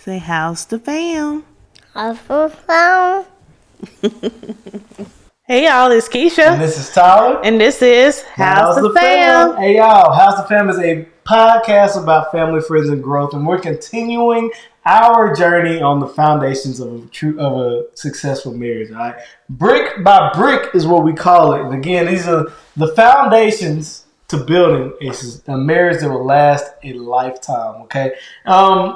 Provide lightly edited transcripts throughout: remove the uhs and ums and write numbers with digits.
Say, how's the fam? Phone. Hey y'all, it's Keisha. And this is Tyler. And this is How's the Fam? Hey y'all, How's the Fam is a podcast about family, friends, and growth, and we're continuing our journey on the foundations of a successful marriage. All right, brick by brick is what we call it. And again, these are the foundations to building a marriage that will last a lifetime. Okay.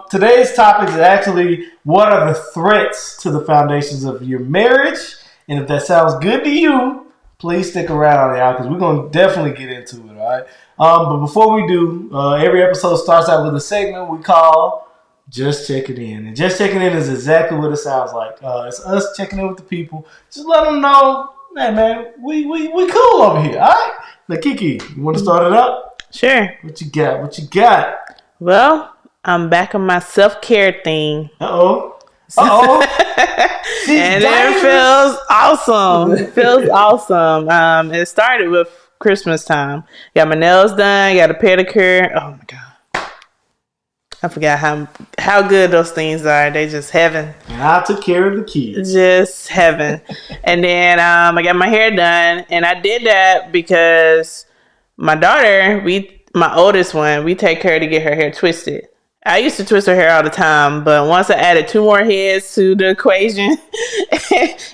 Today's topic is actually what are the threats to the foundations of your marriage. And if that sounds good to you, please stick around, y'all, because we're going to definitely get into it, all right? But before we do, every episode starts out with a segment we call Just Checking In. And Just Checking In is exactly what it sounds like. It's us checking in with the people. Just let them know, hey, man, we cool over here, all right? Now, Kiki, you want to start it up? Sure. What you got? Well, I'm back on my self-care thing. Uh-oh. And it feels awesome. It started with Christmas time. Got my nails done, got a pedicure. Oh my God. I forgot how good those things are. They just heaven. And I took care of the kids. Just heaven. And then I got my hair done. And I did that because my daughter, my oldest one, we take her to get her hair twisted. I used to twist her hair all the time, but once I added 2 more heads to the equation,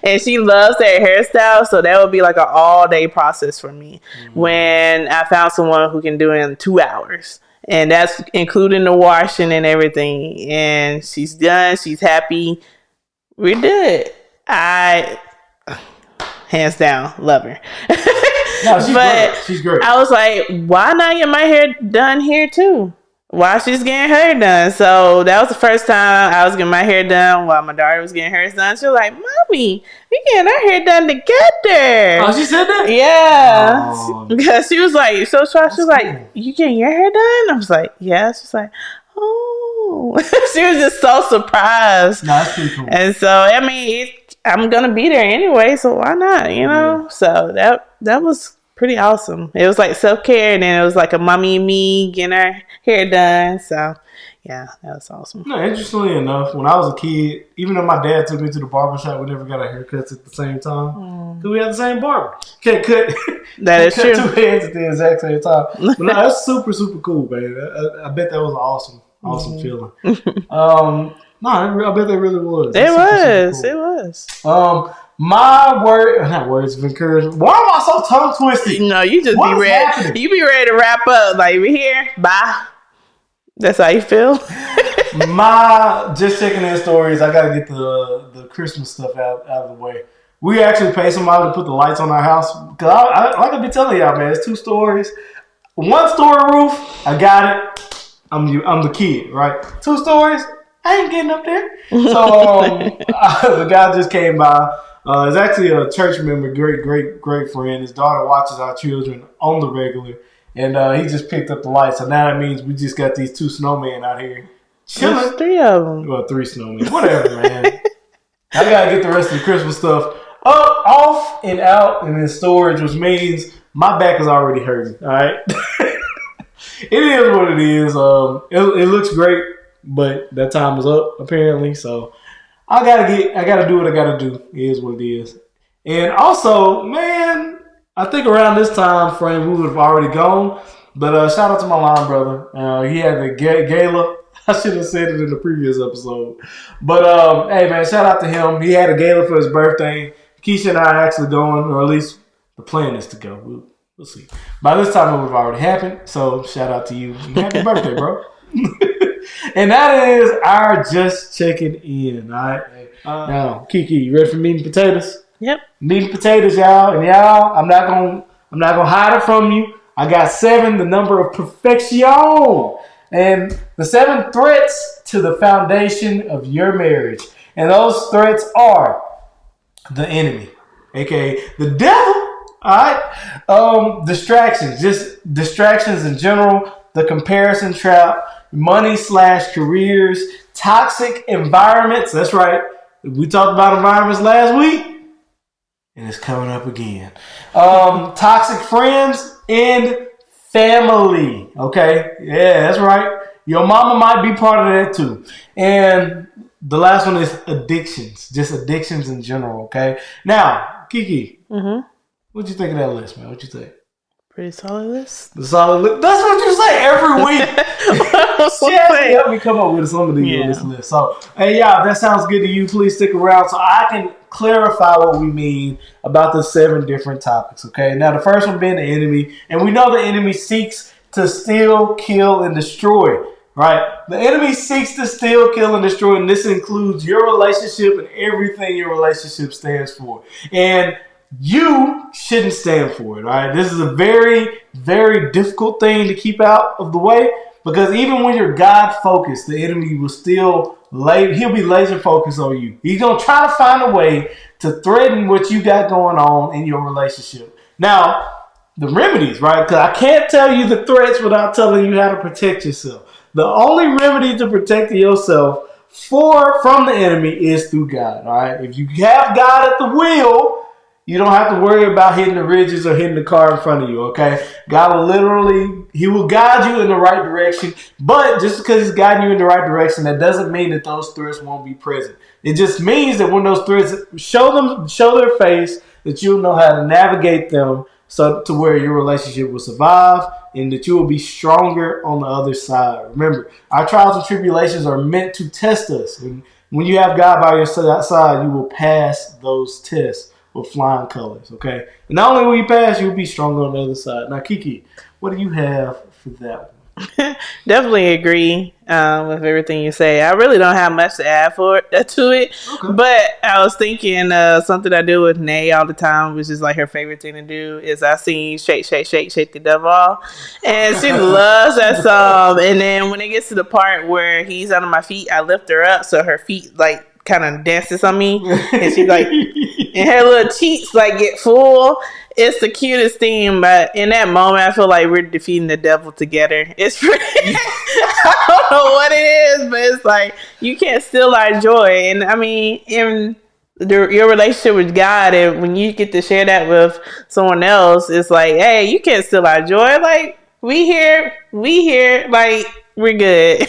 and she loves that hairstyle, so that would be like an all-day process for me. When I found someone who can do it in 2 hours, and that's including the washing and everything. And she's done. She's happy. We're good. Hands down, love her. No, she's great. I was like, why not get my hair done here too? While she's getting her done. So that was the first time I was getting my hair done while my daughter was getting hers done. She was like, Mommy, we getting our hair done together. Oh, she said that? Yeah. Oh. Because she was like, so shocked. She was like, you getting your hair done? I was like, yeah. She's like, oh. She was just so surprised. No, that's pretty cool. And so, I mean, I'm going to be there anyway, so why not, you know? Yeah. So that was pretty awesome. It was like self-care, and then it was like a mommy and me getting our hair done. So yeah, that was awesome. No, interestingly enough, when I was a kid, even though my dad took me to the barbershop, we never got our haircuts at the same time because we had the same barber. Can't cut. That is true. 2 heads at the exact same time. But no, that's super, super cool, man. I bet that was an awesome feeling. No, I bet that really was. It was. My words of encouragement. Why am I so tongue twisted? No, you just what be ready. Happening? You be ready to wrap up. Like, we here. Bye. That's how you feel. My just checking in stories. I gotta get the Christmas stuff out of the way. We actually paid somebody to put the lights on our house. Cause I like I be telling y'all, man, it's 2 stories. 1-story roof. I got it. I'm the kid, right? 2 stories. I ain't getting up there. So the guy just came by. It's actually a church member, great friend. His daughter watches our children on the regular, and he just picked up the lights. So now that means we just got these 2 snowmen out here chilling. There's 3 of them. Well, 3 snowmen, whatever, man. I gotta get the rest of the Christmas stuff up, off, and out, and in storage, which means my back is already hurting. All right, it is what it is. It looks great, but that time is up apparently. So I gotta do what I gotta do. It is what it is. And also, man, I think around this time frame we would have already gone. But shout out to my line brother. He had the gala. I should have said it in the previous episode. But hey man, shout out to him. He had a gala for his birthday. Keisha and I are actually going, or at least the plan is to go. We'll see. By this time it would have already happened. So shout out to you. Happy birthday, bro. And that is our just checking in. All right. Now, Kiki, you ready for meat and potatoes? Yep. Meat and potatoes, y'all. And y'all, I'm not gonna hide it from you. I got 7, the number of perfection. And the 7 threats to the foundation of your marriage. And those threats are the enemy, aka the devil. All right. Distractions, just distractions in general, the comparison trap, money/careers, toxic environments. That's right. We talked about environments last week, and it's coming up again. Toxic friends and family. Okay. Yeah, that's right. Your mama might be part of that too. And the last one is addictions, just addictions in general. Okay. Now, Kiki, what'd you think of that list, man? What'd you think? Pretty solid list. The solid list. That's what you say every week. She has to help me come up with something on this list. So, hey, y'all, if that sounds good to you, please stick around so I can clarify what we mean about the 7 different topics. Okay. Now, the first one being the enemy, and we know the enemy seeks to steal, kill, and destroy. Right? The enemy seeks to steal, kill, and destroy, and this includes your relationship and everything your relationship stands for. And you shouldn't stand for it. All right? This is a very, very difficult thing to keep out of the way because even when you're God focused, the enemy will still he'll be laser focused on you. He's gonna try to find a way to threaten what you got going on in your relationship. Now, the remedies, right? Because I can't tell you the threats without telling you how to protect yourself. The only remedy to protect yourself from the enemy is through God. All right. If you have God at the wheel, you don't have to worry about hitting the ridges or hitting the car in front of you. Okay. God will He will guide you in the right direction. But just because He's guiding you in the right direction, that doesn't mean that those threats won't be present. It just means that when those threats show their face, that you'll know how to navigate them so to where your relationship will survive and that you will be stronger on the other side. Remember, our trials and tribulations are meant to test us. And when you have God by your side, you will pass those tests with flying colors, okay? And not only will you pass, you'll be stronger on the other side. Now, Kiki, what do you have for that one? Definitely agree with everything you say. I really don't have much to add to it, okay. But I was thinking something I do with Nay all the time, which is like her favorite thing to do, is I sing "Shake, Shake, Shake, Shake the Devil," and she loves that song. And then when it gets to the part where he's under my feet, I lift her up so her feet like kind of dances on me, and she's like, and her little cheeks like get full. It's the cutest thing, but in that moment, I feel like we're defeating the devil together. It's pretty, I don't know what it is, but it's like you can't steal our joy. And I mean, in your relationship with God, and when you get to share that with someone else, it's like, hey, you can't steal our joy. Like we here, like we're good.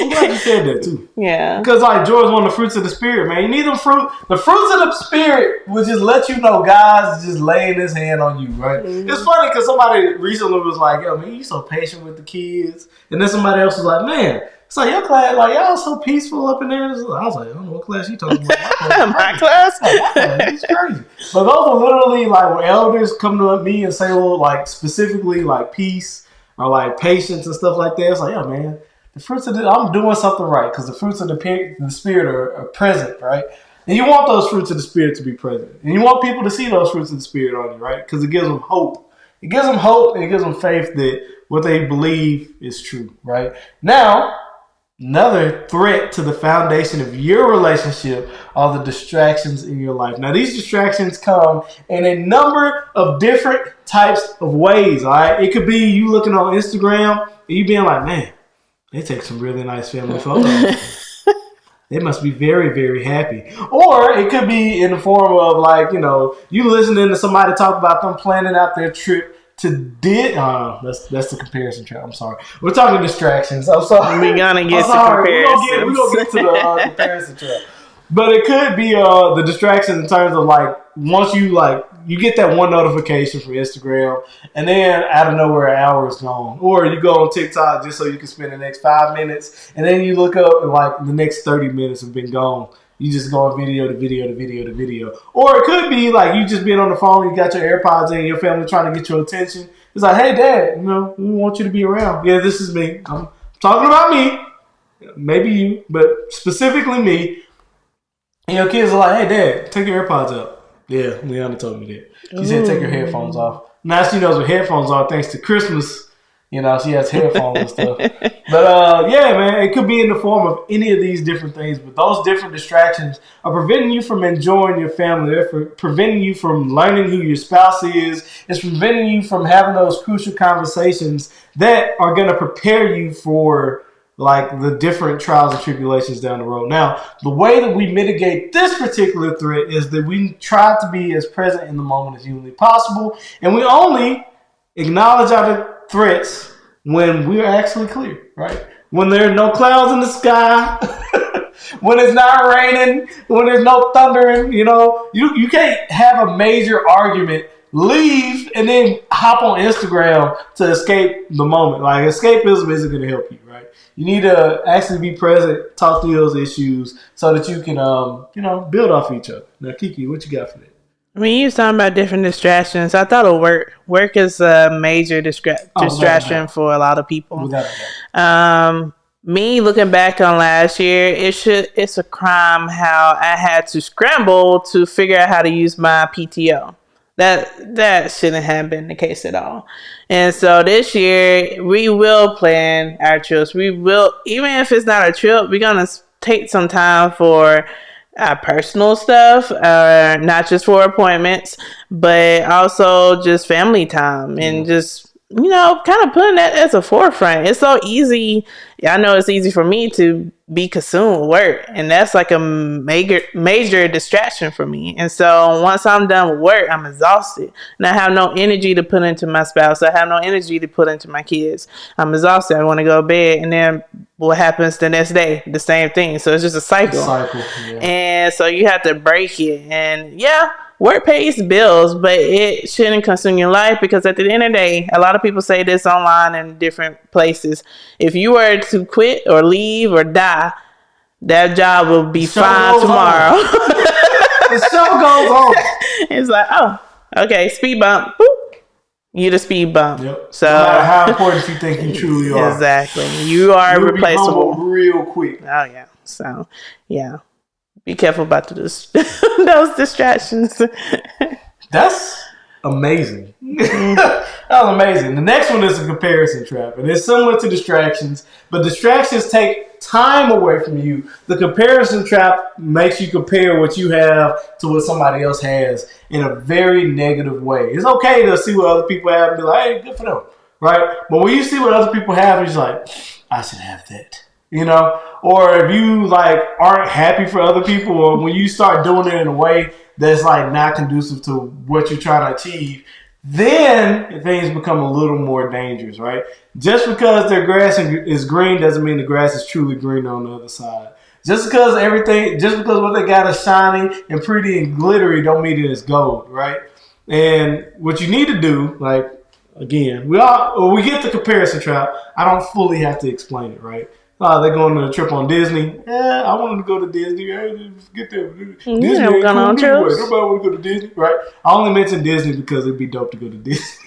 I'm glad you said that too. Yeah. Because like joy is one of the fruits of the spirit, man. You need them fruit. The fruits of the spirit will just let you know God's just laying His hand on you, right? Mm-hmm. It's funny because somebody recently was like, "Yo, man, you so patient with the kids," and then somebody else was like, "Man, it's like your class, like y'all so peaceful up in there." I was like, "I don't know what class you talking about." My class? It's crazy. But those are literally like when elders come to me and say, "Well, like specifically like peace or like patience and stuff like that." It's like, "Yo, man." The fruits of I'm doing something right because the fruits of the spirit are present, right? And you want those fruits of the spirit to be present, and you want people to see those fruits of the spirit on you, right? Because it gives them hope. It gives them hope, and it gives them faith that what they believe is true, right? Now, another threat to the foundation of your relationship are the distractions in your life. Now, these distractions come in a number of different types of ways, all right? It could be you looking on Instagram and you being like, man, they take some really nice family photos. They must be very, very happy. Or it could be in the form of like, you listening to somebody talk about them planning out their trip to that's the comparison trap. I'm sorry. We're talking distractions. I'm sorry. We're gonna get to comparisons. We're gonna get to the comparison trap. But it could be the distraction in terms of like once you get that one notification from Instagram and then out of nowhere an hour is gone. Or you go on TikTok just so you can spend the next 5 minutes and then you look up and like the next 30 minutes have been gone. You just go on video to video to video to video. Or it could be like you just being on the phone, you got your AirPods in, your family trying to get your attention. It's like, hey dad, we want you to be around. Yeah, this is me. I'm talking about me. Maybe you, but specifically me. And your kids are like, hey, Dad, take your AirPods out. Yeah, Leanna told me that. She said, take your headphones off. Now she knows what headphones are thanks to Christmas. She has headphones and stuff. But, yeah, man, it could be in the form of any of these different things. But those different distractions are preventing you from enjoying your family. They're preventing you from learning who your spouse is. It's preventing you from having those crucial conversations that are going to prepare you for like the different trials and tribulations down the road. Now, the way that we mitigate this particular threat is that we try to be as present in the moment as humanly possible, and we only acknowledge our threats when we are actually clear, right? when there's no clouds in the sky, when it's not raining, when there's no thundering. You can't have a major argument, leave, and then hop on Instagram to escape the moment. Like, escapism isn't going to help you, right? You need to actually be present, talk through those issues so that you can, build off each other. Now, Kiki, what you got for that? When you was talking about different distractions, I thought of work. Work is a major distraction for a lot of people. Without a doubt. Me looking back on last year, it's a crime how I had to scramble to figure out how to use my PTO. That shouldn't have been the case at all. And so this year we will plan our trips. We will, even if it's not a trip, we're gonna take some time for personal stuff, not just for appointments, but also just family time and just, kind of putting that as a forefront. It's so easy. I know it's easy for me to be consumed with work, and that's like a major distraction for me. And so once I'm done with work, I'm exhausted, and I have no energy to put into my spouse. I have no energy to put into my kids. I'm exhausted. I want to go to bed, and then what happens the next day? The same thing. So it's just a cycle. Yeah. And so you have to break it. And work pays bills, but it shouldn't consume your life, because at the end of the day, a lot of people say this online and different places. If you were to quit or leave or die, that job will be fine tomorrow. The show goes on. It's like, oh, okay, speed bump. Boop. You the speed bump. Yep. So no matter how important you think you truly are. Exactly. You are replaceable. Real quick. Oh, yeah. So, yeah. Be careful about those distractions. That's amazing. That was amazing. The next one is a comparison trap. And it's similar to distractions, but distractions take time away from you. The comparison trap makes you compare what you have to what somebody else has in a very negative way. It's okay to see what other people have and be like, hey, good for them. Right? But when you see what other people have, it's like, I should have that. Or if you aren't happy for other people, or when you start doing it in a way that's not conducive to what you're trying to achieve, then things become a little more dangerous, right? Just because their grass is green doesn't mean the grass is truly green on the other side. Just because what they got is shiny and pretty and glittery don't mean it is gold, right? And what you need to do, again, we get the comparison trap. I don't fully have to explain it, right? They're going on a trip on Disney. Yeah, I wanted to go to Disney. Get there. Disney ain't cool anyway. Nobody want to go to Disney, right? I only mentioned Disney because it'd be dope to go to Disney.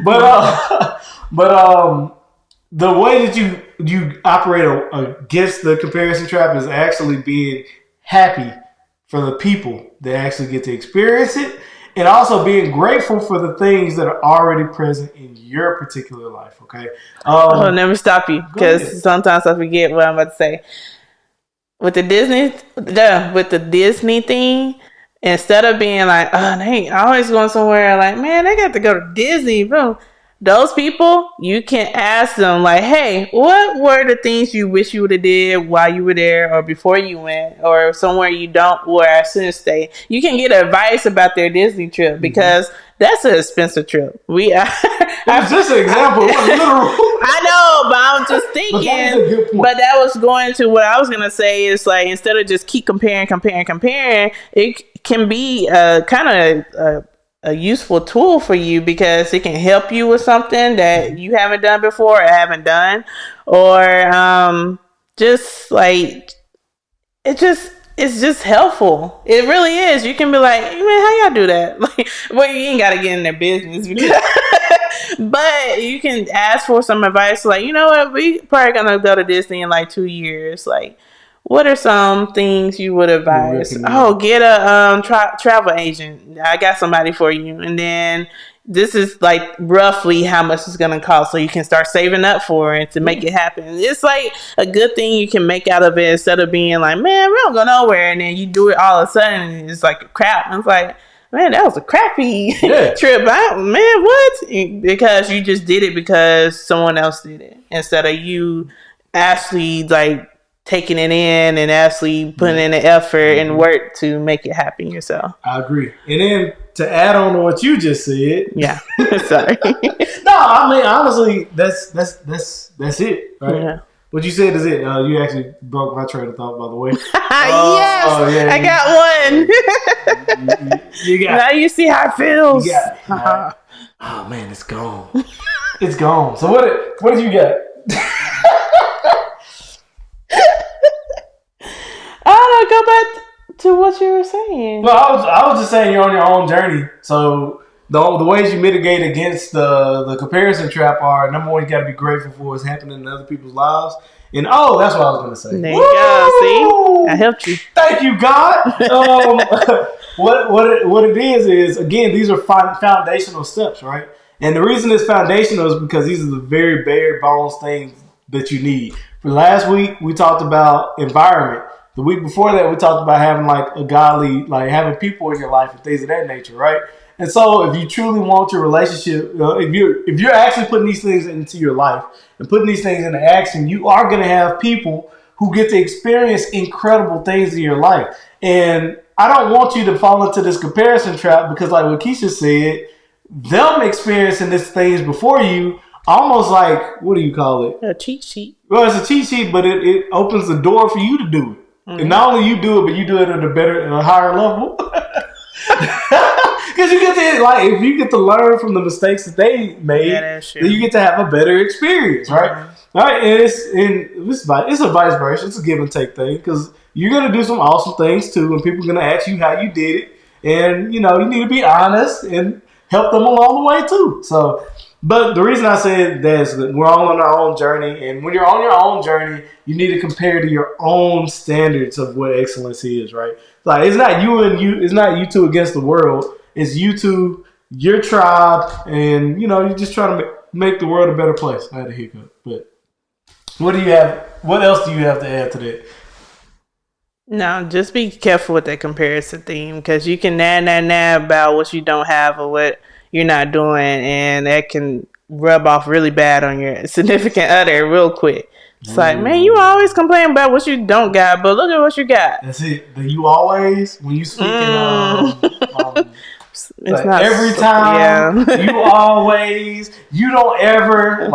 but the way that you operate against the comparison trap is actually being happy for the people that actually get to experience it, and also being grateful for the things that are already present in your particular life, okay? I'll never stop you, because sometimes I forget what I'm about to say. With the Disney thing, instead of being like, oh, they ain't always going somewhere, man, they got to go to Disney, bro. Those people, you can ask them, hey, what were the things you wish you would have did while you were there, or before you went, or somewhere you don't, where I shouldn't stay. You can get advice about their Disney trip, because that's an expensive trip. It's just an example. I know, but I'm just thinking. But that was going to what I was gonna say is instead of just keep comparing, it can be kind of a useful tool for you, because it can help you with something that you haven't done before or haven't done, or it's just helpful. It really is. You can be like, man, how y'all do that? Well, you ain't gotta get in their business, but you can ask for some advice. You know what? We probably gonna go to Disney in 2 years. What are some things you would advise? Oh, get a travel agent. I got somebody for you. And then this is roughly how much it's going to cost, so you can start saving up for it to make it happen. It's a good thing you can make out of it, instead of being man, we don't go nowhere. And then you do it all of a sudden, and it's crap. And it's man, that was a crappy trip. Man, what? Because you just did it because someone else did it, instead of you actually taking it in and actually putting in the effort and work to make it happen yourself. I agree. And then to add on to what you just said, Yeah. Sorry. no, I mean honestly, that's it, right? Yeah. What you said is it. You actually broke my train of thought, by the way. Yes, yeah, I got one. You got. Now you see how it feels. You got it. Right. Oh man, it's gone. It's gone. So what did you got? I don't know. Go back to what you were saying. Well, I was just saying you're on your own journey. So the ways you mitigate against the comparison trap are, number one, you got to be grateful for what's happening in other people's lives. And that's what I was going to say. There you go. See, I helped you. Thank you, God. What it is again, these are foundational steps, right? And the reason it's foundational is because these are the very bare bones things that you need. For last week, we talked about environment. The week before that, we talked about having like a godly, like having people in your life and things of that nature, right? And so, if you truly want your relationship, if you're actually putting these things into your life and putting these things into action, you are going to have people who get to experience incredible things in your life. And I don't want you to fall into this comparison trap because, like what Keisha said, them experiencing these things before you, almost like, what do you call it? A cheat sheet. Well, it's a cheat sheet, but it opens the door for you to do it. Mm-hmm. And not only you do it, but you do it at a higher level. Because you get to, like, if you get to learn from the mistakes that they made, then you get to have a better experience, right? Mm-hmm. All right, and it's a vice versa. It's a give and take thing because you're gonna do some awesome things too, and people are gonna ask you how you did it, and you need to be honest and help them along the way too. So, but the reason I said that is that we're all on our own journey, and when you're on your own journey, you need to compare to your own standards of what excellence is, right? Like it's not you two against the world. It's you two, your tribe, and you're just trying to make the world a better place. I had a hiccup, but what else do you have to add to that? No, just be careful with that comparison theme because you can nag about what you don't have or what you're not doing, and that can rub off really bad on your significant other real quick. It's like, man, you always complain about what you don't got, but look at what you got. That's it. You always, when you speak it's like not every time, you always, you don't ever,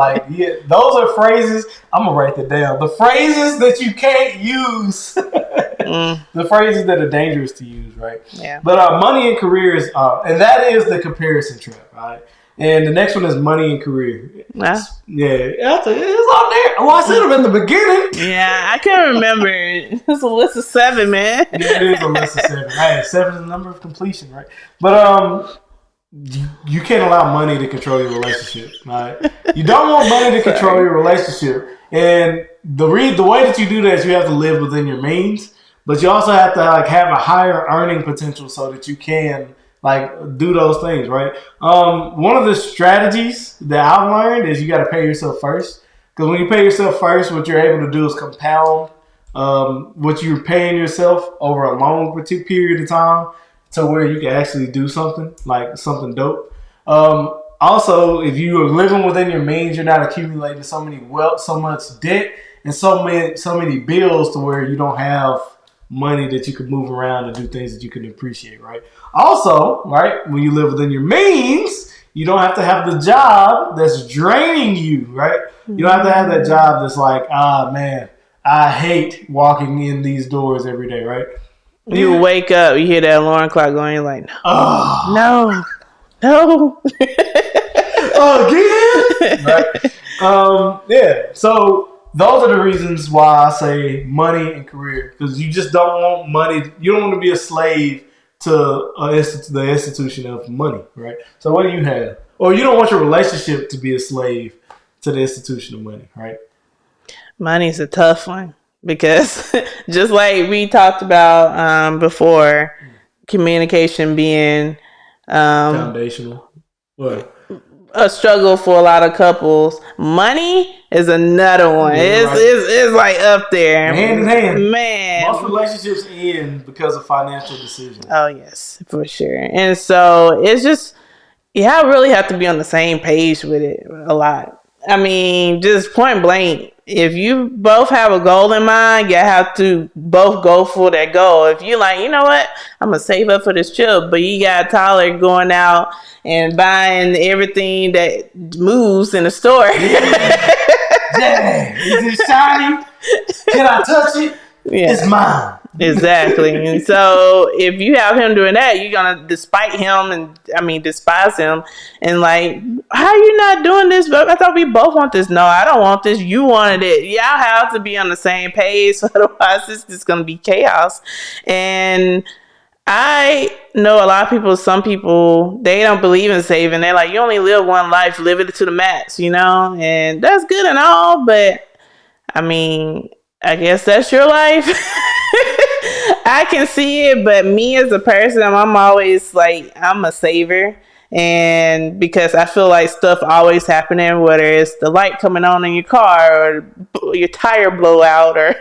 those are phrases. I'm gonna write that down. The phrases that you can't use, the phrases that are dangerous to use, right? Yeah. But money and career is, and that is the comparison trap, right? And the next one is money and career. Yeah, it's on there. Oh, I said them in the beginning. Yeah, I can't remember. It's a list of 7, man. Yeah, it is a list of 7. Hey, 7 is the number of completion, right? But you can't allow money to control your relationship, right? You don't want money to control your relationship, and the way that you do that is you have to live within your means, but you also have to have a higher earning potential so that you can do those things, right? One of the strategies that I've learned is you got to pay yourself first. Because when you pay yourself first, what you're able to do is compound what you're paying yourself over a long period of time to where you can actually do something, like something dope. Also, if you are living within your means, you're not accumulating so much debt, and so many bills to where you don't have money that you could move around and do things that you can appreciate, right? Also, right, when you live within your means, you don't have to have the job that's draining you, right? You don't have to have that job that's like, man, I hate walking in these doors every day, right? You wake up, you hear that alarm clock going, you're like, no. Again? Right? Yeah, so those are the reasons why I say money and career, because you just don't want money. You don't want to be a slave to the institution of money, right? So what do you have? Or you don't want your relationship to be a slave to the institution of money, right? Money's a tough one because just like we talked about before, communication being foundational. What? A struggle for a lot of couples. Money is another one. It's like up there. Hand in hand. Man. Most relationships end because of financial decisions. Oh, yes, for sure. And so it's just, I really have to be on the same page with it a lot. I mean, just point blank. if you both have a goal in mind, you have to both go for that goal. If you like, you know what, I'm gonna save up for this trip, but you got Tyler going out and buying everything that moves in the store. Yeah, is it shiny? Can I touch it? Yeah. It's mine. Exactly. And so if you have him doing that, you're gonna despise him and like, how are you not doing this? But I thought we both want this. No, I don't want this. You wanted it. Y'all have to be on the same page. Otherwise it's just gonna be chaos. And I know a lot of people, some people, they don't believe in saving. They're like, you only live one life, live it to the max, and that's good and all, but I mean, I guess that's your life. I can see it, but me as a person, I'm always like, I'm a saver. And because I feel like stuff always happening, whether it's the light coming on in your car or your tire blowout or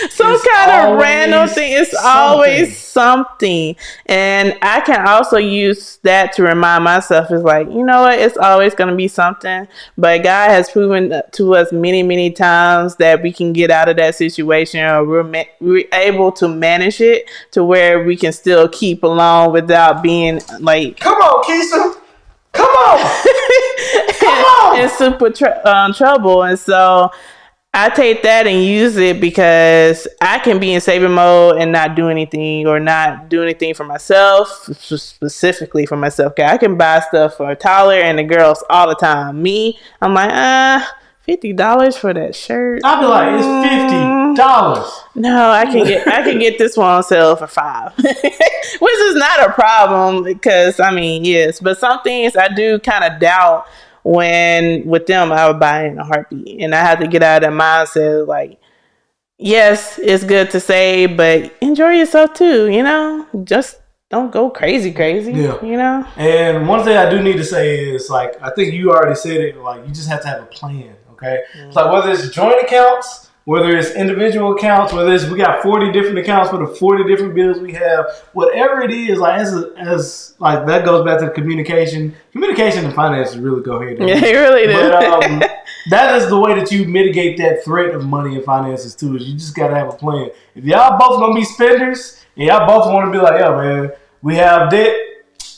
some kind of random thing. It's always something. And I can also use that to remind myself, it's like, you know what? It's always going to be something. But God has proven to us many, many times that we can get out of that situation, or we're able to manage it to where we can still keep along without being like, come on, Keisha. Come on. Come on. in super trouble. And so I take that and use it because I can be in saving mode and not do anything, or not do anything for myself, specifically for myself. I can buy stuff for Tyler and the girls all the time. Me, I'm like, $50 for that shirt. I'll be like, it's $50. No, I can get this one on sale for $5, which is not a problem because yes, but some things I do kind of doubt. When with them, I would buy in a heartbeat, and I had to get out of that mindset. Like, yes, it's good to save, but enjoy yourself too. Just don't go crazy. Yeah. And one thing I do need to say is, like, I think you already said it. Like, you just have to have a plan. Okay, It's like whether it's joint accounts, whether it's individual accounts, whether it's we got 40 different accounts for the 40 different bills we have, whatever it is, like as like that goes back to communication. Communication and finances really go hand in hand. Yeah, it really do. But that is the way that you mitigate that threat of money and finances too. Is you just gotta have a plan. If y'all both gonna be spenders and y'all both want to be like, yo man, we have debt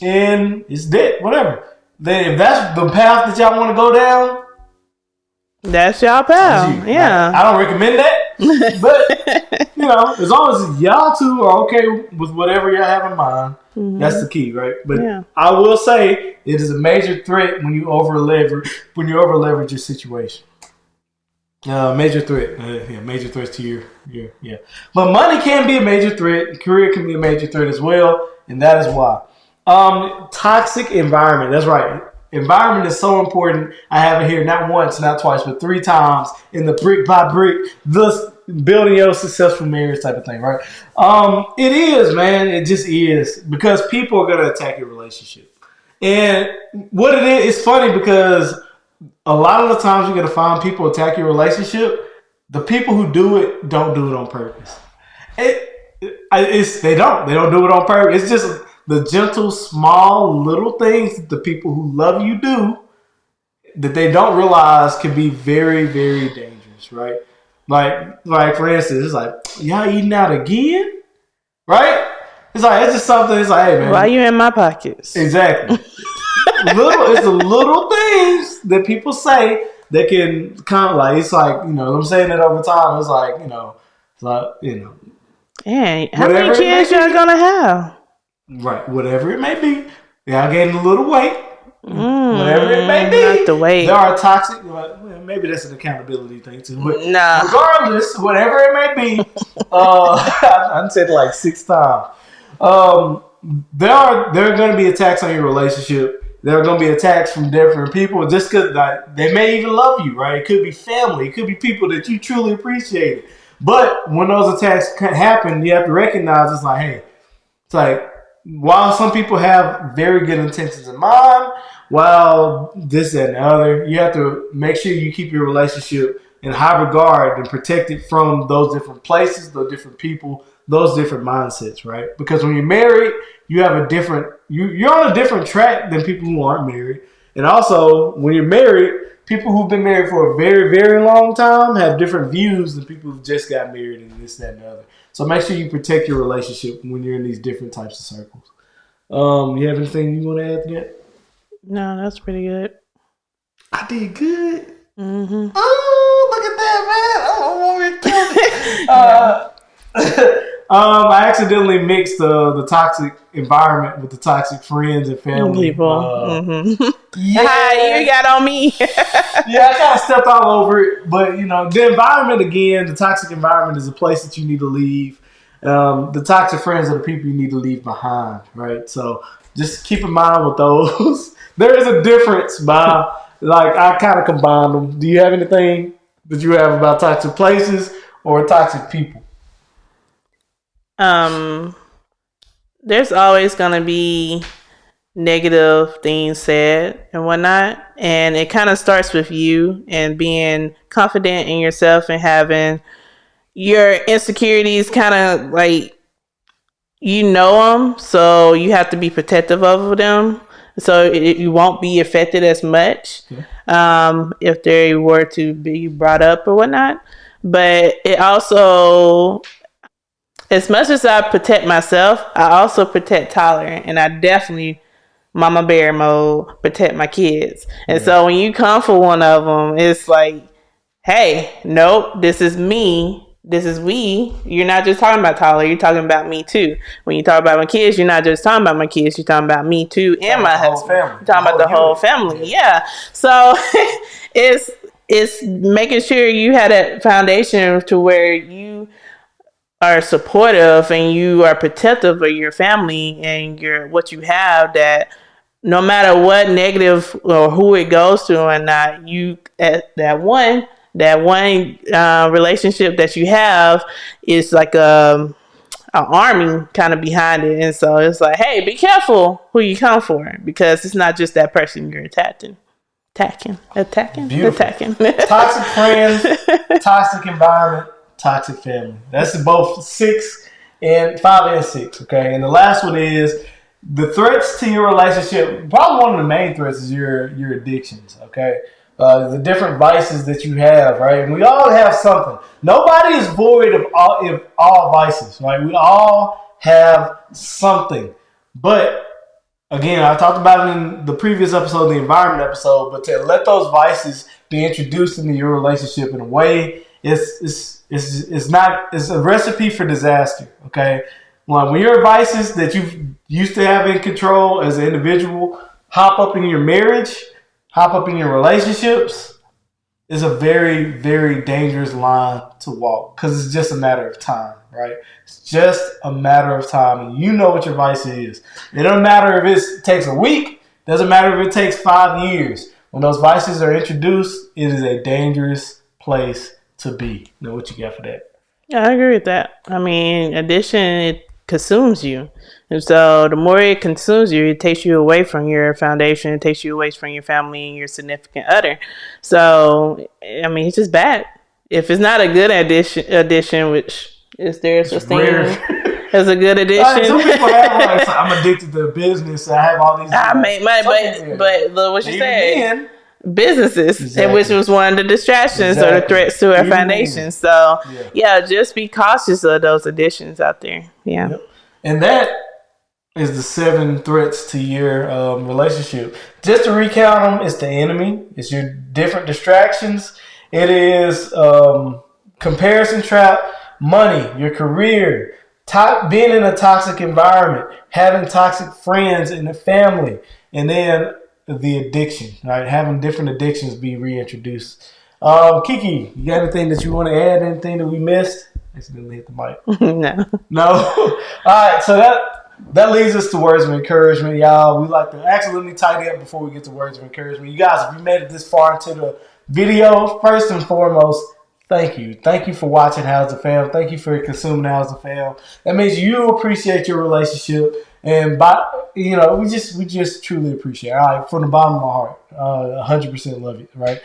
and it's debt, whatever. Then if that's the path that y'all want to go down, that's y'all pal. Yeah. I don't recommend that. But, as long as y'all two are okay with whatever y'all have in mind, that's the key, right? But I will say it is a major threat when you over leverage your situation. Major threat. Major threats to your. But money can be a major threat. Career can be a major threat as well. And that is why. Toxic environment. That's right. Environment is so important. I have it here not once, not twice, but 3 times in the brick by brick, thus building your successful marriage type of thing, right? It is, man. It just is, because people are going to attack your relationship. And what it is, it's funny because a lot of the times you're going to find people attack your relationship. The people who do it don't do it on purpose. They don't do it on purpose. It's just the gentle, small, little things that the people who love you do that they don't realize can be very, very dangerous, right? Like for instance, it's like, y'all eating out again? Right? It's just something, it's like, hey man. Why you in my pockets? Exactly. It's the little things that people say that can kind of like, it's like, I'm saying it over time. It's like, Hey, how many kids y'all gonna have? Right, whatever it may be. Y'all gaining a little weight. Whatever it may be. Not the weight. There are toxic, maybe that's an accountability thing too. But nah. Regardless, whatever it may be, I said it like 6 times. There are going to be attacks on your relationship. There are going to be attacks from different people just because they may even love you, right? It could be family. It could be people that you truly appreciate. But when those attacks happen, you have to recognize it's like, hey, it's like, while some people have very good intentions in mind, while this and the other, you have to make sure you keep your relationship in high regard and protect it from those different places, those different people, those different mindsets, right? Because when you're married, you have a different, you're on a different track than people who aren't married. And also, when you're married, people who've been married for a very, very long time have different views than people who just got married and this, that, and the other. So make sure you protect your relationship when you're in these different types of circles. You have anything you want to add to that? No, that's pretty good. I did good. Mm-hmm. Oh, look at that, man! Oh, we killed it. I accidentally mixed the toxic environment with the toxic friends and family. People. Yeah, Hi, you got on me. yeah, I kind of stepped all over it, but you know, the environment again, the toxic environment is a place that you need to leave. The toxic friends are the people you need to leave behind, right? So just keep in mind with those. There is a difference, Bob. Like I kind of combined them. Do you have anything that you have about toxic places or toxic people? There's always gonna be negative things said and whatnot, and it kind of starts with you and being confident in yourself and having your insecurities kind of like you know them, so you have to be protective of them, so you won't be affected as much if they were to be brought up or whatnot. But it also, as much as I protect myself, I also protect Tyler, and I definitely mama bear mode protect my kids. And so when you come for one of them, it's like, hey, nope, this is me. This is we. You're not just talking about Tyler, you're talking about me too. When you talk about my kids, you're not just talking about my kids, you're talking about me too and my husband. You're talking about the whole family. Yeah. So it's making sure you have that foundation to where you are supportive and you are protective of your family and your what you have, that no matter what negative or who it goes to or not, you that one relationship that you have is like an army kind of behind it. And so it's like, hey, be careful who you come for, because it's not just that person you're attacking. Beautiful. Toxic friends, toxic environment, toxic family. That's both 5 and 6. Okay, and the last one is the threats to your relationship. Probably one of the main threats is your addictions. Okay, the different vices that you have, right? And we all have something. Nobody is void of all vices, right? We all have something, but again, I talked about it in the previous episode, the environment episode, but to let those vices be introduced into your relationship in a way, it's a recipe for disaster. Okay, when your vices that you used to have in control as an individual hop up in your marriage, hop up in your relationships, is a very, very dangerous line to walk, because it's just a matter of time, right? It's just a matter of time, and you know what your vice is. It doesn't matter if it takes a week. It doesn't matter if it takes 5 years. When those vices are introduced, it is a dangerous place to be. Know what you got for that? Yeah, I agree with that. I mean, addiction, it consumes you. And so the more it consumes you, it takes you away from your foundation, it takes you away from your family and your significant other. So, I mean, it's just bad. If it's not a good addition, which is there such thing as a good addition? Some people have like, I'm addicted to business. I have all these. I make money, but look what you said. Businesses, exactly. Which was one of the distractions or the threats to our foundation. So, yeah, just be cautious of those additions out there. Yeah. Yep. And that is the 7 threats to your relationship. Just to recount them, it's the enemy. It's your different distractions. It is comparison trap, money, your career, being in a toxic environment, having toxic friends in the family, and then the addiction, right? Having different addictions be reintroduced. Kiki, you got anything that you want to add? Anything that we missed? Accidentally hit the mic. No. All right, so that leads us to words of encouragement, y'all. We like to accidentally tidy up before we get to words of encouragement. You guys, if you made it this far into the video, first and foremost, thank you. Thank you for watching How's the Fam. Thank you for consuming How's the Fam. That means you appreciate your relationship, and we just truly appreciate it. All right, from the bottom of my heart, 100% love you, right?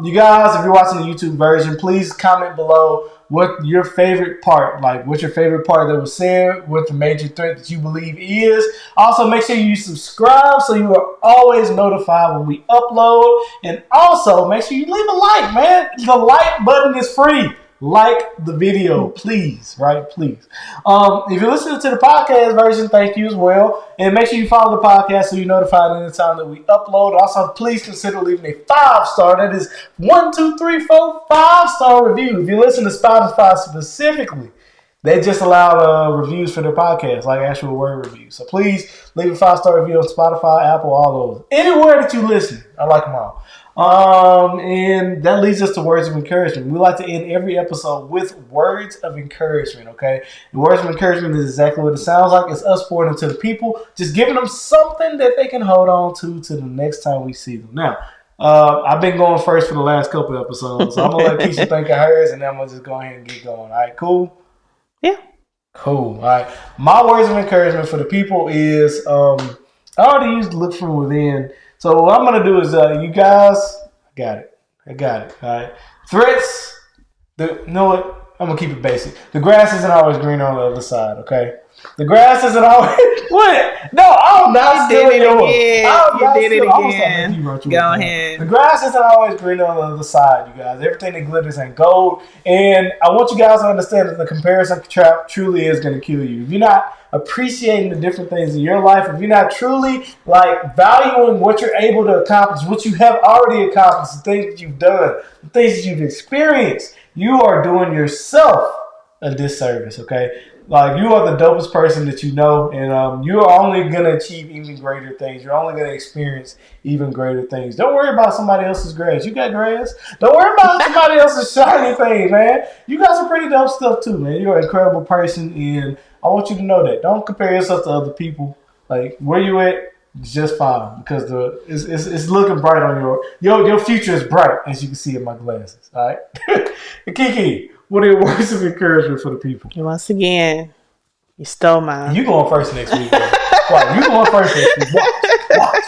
You guys, if you're watching the YouTube version, please comment below what your favorite part, like what's your favorite part that was said, what the major threat that you believe is. Also, make sure you subscribe so you are always notified when we upload. And also, make sure you leave a like, man. The like button is free. Like the video, please, right? Please. If you're listening to the podcast version, thank you as well. And make sure you follow the podcast so you're notified anytime that we upload. Also, please consider leaving a 5-star. That is 1, 2, 3, 4, 5-star review. If you listen to Spotify specifically, they just allow reviews for their podcast, like actual word reviews. So please leave a 5-star review on Spotify, Apple, all those. Anywhere that you listen, I like them all. And that leads us to words of encouragement. We like to end every episode with words of encouragement, okay? The words of encouragement is exactly what it sounds like. It's us pouring into the people, just giving them something that they can hold on to the next time we see them. Now, I've been going first for the last couple episodes, so I'm going to let Keisha think of hers, and then I'm going to just go ahead and get going. All right, cool? Yeah. Cool. All right. My words of encouragement for the people is, I already used look from within. So what I'm going to do is, you guys, I got it. All right. Threats, you know what? I'm going to keep it basic. The grass isn't always green on the other side, okay? The grass isn't always, what? No, I'm not stealing your one. You did it again. Go ahead. The grass isn't always green on the other side, you guys. Everything that glitters ain't gold. And I want you guys to understand that the comparison trap truly is going to kill you. If you're not appreciating the different things in your life, if you're not truly like valuing what you're able to accomplish, what you have already accomplished, the things that you've done, the things that you've experienced, you are doing yourself a disservice, okay? Like, you are the dopest person that you know, and you're only going to achieve even greater things. You're only going to experience even greater things. Don't worry about somebody else's grass. You got grass. Don't worry about somebody else's shiny thing, man. You got some pretty dope stuff too, man. You're an incredible person, and I want you to know that. Don't compare yourself to other people. Like, where you at is just fine, because it's looking bright on your future is bright, as you can see in my glasses. All right, Kiki, what are your words of encouragement for the people? Once again, you stole mine. You going first next week. Wow, you going first next week. Watch.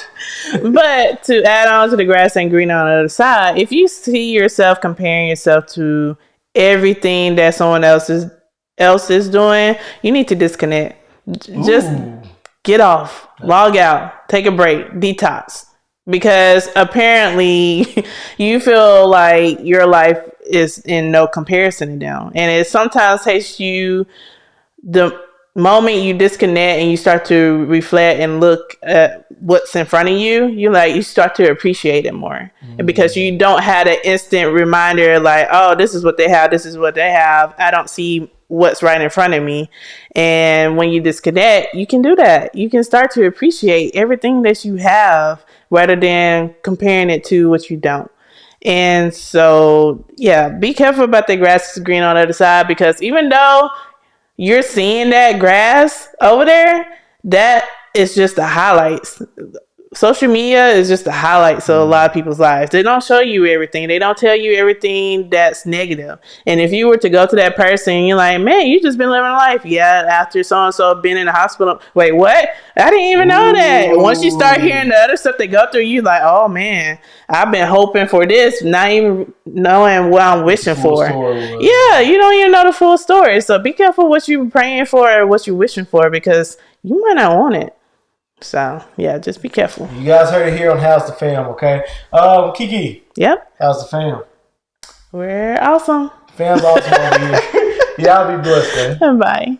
But to add on to the grass ain't green on the other side, if you see yourself comparing yourself to everything that someone else is doing, you need to disconnect. Just get off, log out, take a break, detox. Because apparently you feel like your life is in no comparison to them. And it sometimes takes you the moment you disconnect and you start to reflect and look at what's in front of you, you start to appreciate it more. And because you don't have an instant reminder like, oh, this is what they have, this is what they have. I don't see what's right in front of me. And when you disconnect, you can do that. You can start to appreciate everything that you have rather than comparing it to what you don't. And so, yeah, be careful about the grass is green on the other side, because even though you're seeing that grass over there, that is just the highlights. Social media is just the highlights of a lot of people's lives. They don't show you everything. They don't tell you everything that's negative. And if you were to go to that person and you're like, man, you just been living a life. Yeah, after so-and-so been in the hospital. Wait, what? I didn't even know that. And once you start hearing the other stuff they go through, you like, oh man, I've been hoping for this, not even knowing what I'm wishing for. Yeah, you don't even know the full story. So be careful what you're praying for or what you're wishing for, because you might not want it. So, yeah, just be careful. You guys heard it here on How's the Fam, okay? Kiki. Yep. How's the fam? We're awesome. Fam's awesome over here. Y'all be blessed, man. Bye.